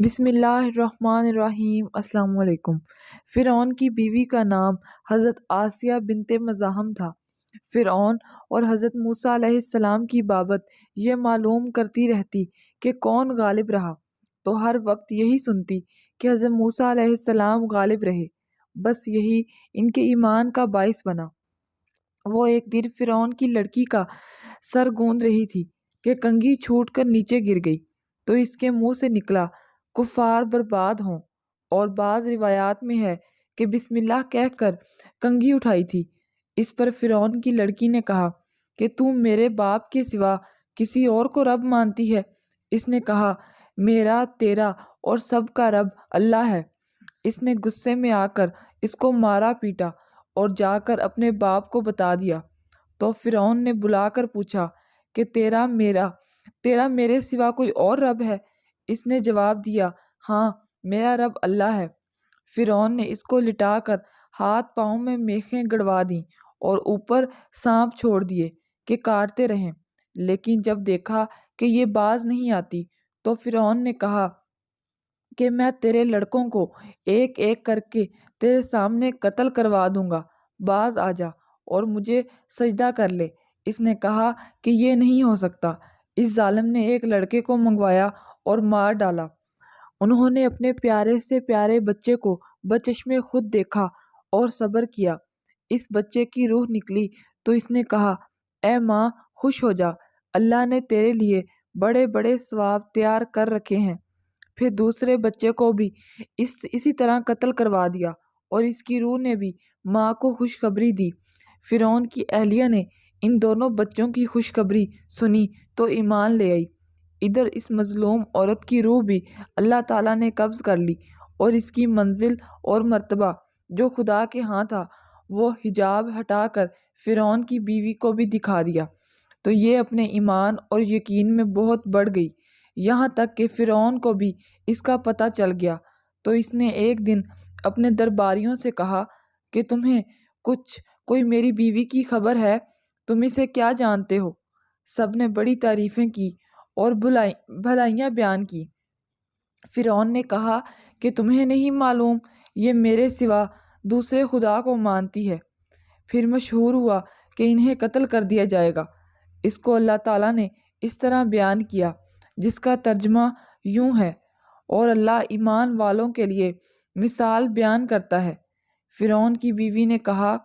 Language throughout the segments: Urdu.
بسم اللہ الرحمن الرحیم۔ السلام علیکم۔ فرعون کی بیوی کا نام حضرت آسیہ بنت مزاحم تھا۔ فرعون اور حضرت موسیٰ علیہ السلام کی بابت یہ معلوم کرتی رہتی کہ کون غالب رہا، تو ہر وقت یہی سنتی کہ حضرت موسیٰ علیہ السلام غالب رہے۔ بس یہی ان کے ایمان کا باعث بنا۔ وہ ایک دن فرعون کی لڑکی کا سر گوند رہی تھی کہ کنگھی چھوٹ کر نیچے گر گئی، تو اس کے منہ سے نکلا کفار برباد ہوں، اور بعض روایات میں ہے کہ بسم اللہ کہہ کر کنگھی اٹھائی تھی۔ اس پر فرعون کی لڑکی نے کہا کہ تم میرے باپ کے سوا کسی اور کو رب مانتی ہے؟ اس نے کہا میرا، تیرا اور سب کا رب اللہ ہے۔ اس نے غصے میں آ کر اس کو مارا پیٹا اور جا کر اپنے باپ کو بتا دیا۔ تو فرعون نے بلا کر پوچھا کہ تیرا میرے سوا کوئی اور رب ہے؟ اس نے جواب دیا ہاں، میرا رب اللہ ہے۔ فرعون نے اس کو لٹا کر ہاتھ پاؤں میں میخیں گڑوا دیں اور اوپر سانپ چھوڑ دیے کہ کاٹتے رہیں، لیکن جب دیکھا کہ یہ باز نہیں آتی تو فرعون نے کہا کہ میں تیرے لڑکوں کو ایک ایک کر کے تیرے سامنے قتل کروا دوں گا، باز آ جا اور مجھے سجدہ کر لے۔ اس نے کہا کہ یہ نہیں ہو سکتا۔ اس ظالم نے ایک لڑکے کو منگوایا اور مار ڈالا۔ انہوں نے اپنے پیارے سے پیارے بچے کو بچشمے خود دیکھا اور صبر کیا۔ اس بچے کی روح نکلی تو اس نے کہا اے ماں، خوش ہو جا، اللہ نے تیرے لیے بڑے بڑے ثواب تیار کر رکھے ہیں۔ پھر دوسرے بچے کو بھی اسی طرح قتل کروا دیا اور اس کی روح نے بھی ماں کو خوشخبری دی۔ فرعون کی اہلیہ نے ان دونوں بچوں کی خوشخبری سنی تو ایمان لے آئی۔ ادھر اس مظلوم عورت کی روح بھی اللہ تعالیٰ نے قبض کر لی، اور اس کی منزل اور مرتبہ جو خدا کے ہاں تھا وہ حجاب ہٹا کر فرعون کی بیوی کو بھی دکھا دیا، تو یہ اپنے ایمان اور یقین میں بہت بڑھ گئی، یہاں تک کہ فرعون کو بھی اس کا پتہ چل گیا۔ تو اس نے ایک دن اپنے درباریوں سے کہا کہ تمہیں کوئی میری بیوی کی خبر ہے؟ تم اسے کیا جانتے ہو؟ سب نے بڑی تعریفیں کی اور بھلائیاں بیان کی۔ فرعون نے کہا کہ تمہیں نہیں معلوم یہ میرے سوا دوسرے خدا کو مانتی ہے؟ پھر مشہور ہوا کہ انہیں قتل کر دیا جائے گا۔ اس کو اللہ تعالیٰ نے اس طرح بیان کیا جس کا ترجمہ یوں ہے، اور اللہ ایمان والوں کے لیے مثال بیان کرتا ہے۔ فرعون کی بیوی نے کہا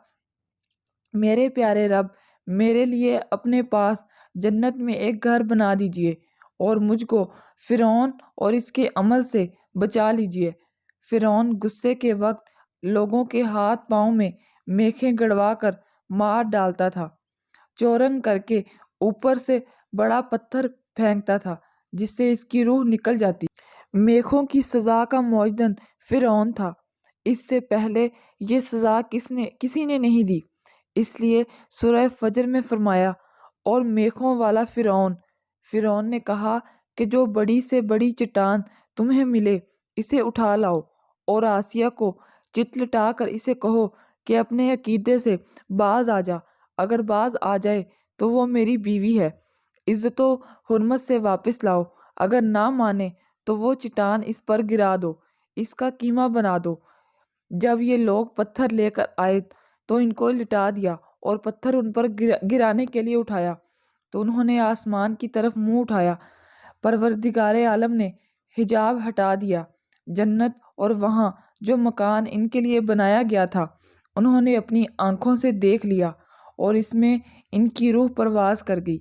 میرے پیارے رب، میرے لیے اپنے پاس جنت میں ایک گھر بنا دیجئے اور مجھ کو فرعون اور اس کے عمل سے بچا لیجئے۔ فرعون غصے کے وقت لوگوں کے ہاتھ پاؤں میں میخیں گڑوا کر مار ڈالتا تھا، چورن کر کے اوپر سے بڑا پتھر پھینکتا تھا جس سے اس کی روح نکل جاتی۔ میخوں کی سزا کا موجدن فرعون تھا، اس سے پہلے یہ سزا کسی نے نہیں دی۔ اس لیے سورہ فجر میں فرمایا اور میخوں والا فرعون نے کہا کہ جو بڑی سے بڑی چٹان تمہیں ملے اسے اٹھا لاؤ، اور آسیہ کو چتلٹا کر اسے کہو کہ اپنے عقیدے سے باز آ جا، اگر باز آ جائے تو وہ میری بیوی ہے، عزت و حرمت سے واپس لاؤ، اگر نہ مانے تو وہ چٹان اس پر گرا دو، اس کا قیمہ بنا دو۔ جب یہ لوگ پتھر لے کر آئے تو ان کو لٹا دیا اور پتھر ان پر گرانے کے لیے اٹھایا، تو انہوں نے آسمان کی طرف منہ اٹھایا۔ پروردگار عالم نے حجاب ہٹا دیا، جنت اور وہاں جو مکان ان کے لیے بنایا گیا تھا انہوں نے اپنی آنکھوں سے دیکھ لیا، اور اس میں ان کی روح پرواز کر گئی۔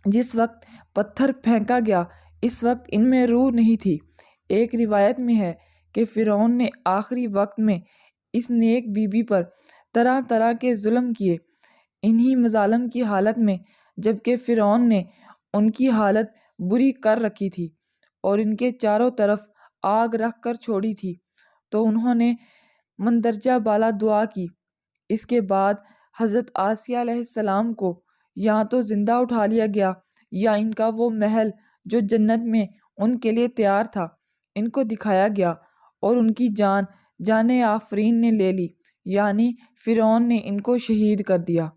جس وقت پتھر پھینکا گیا اس وقت ان میں روح نہیں تھی۔ ایک روایت میں ہے کہ فرعون نے آخری وقت میں اس نیک بیوی پر طرح طرح کے ظلم کیے، انہی مظالم کی حالت میں جبکہ فرعون نے ان کی حالت بری کر رکھی تھی اور ان کے چاروں طرف آگ رکھ کر چھوڑی تھی، تو انہوں نے مندرجہ بالا دعا کی۔ اس کے بعد حضرت آسیہ علیہ السلام کو یا تو زندہ اٹھا لیا گیا یا ان کا وہ محل جو جنت میں ان کے لیے تیار تھا ان کو دکھایا گیا، اور ان کی جان آفرین نے لے لی، یعنی فرعون نے ان کو شہید کر دیا۔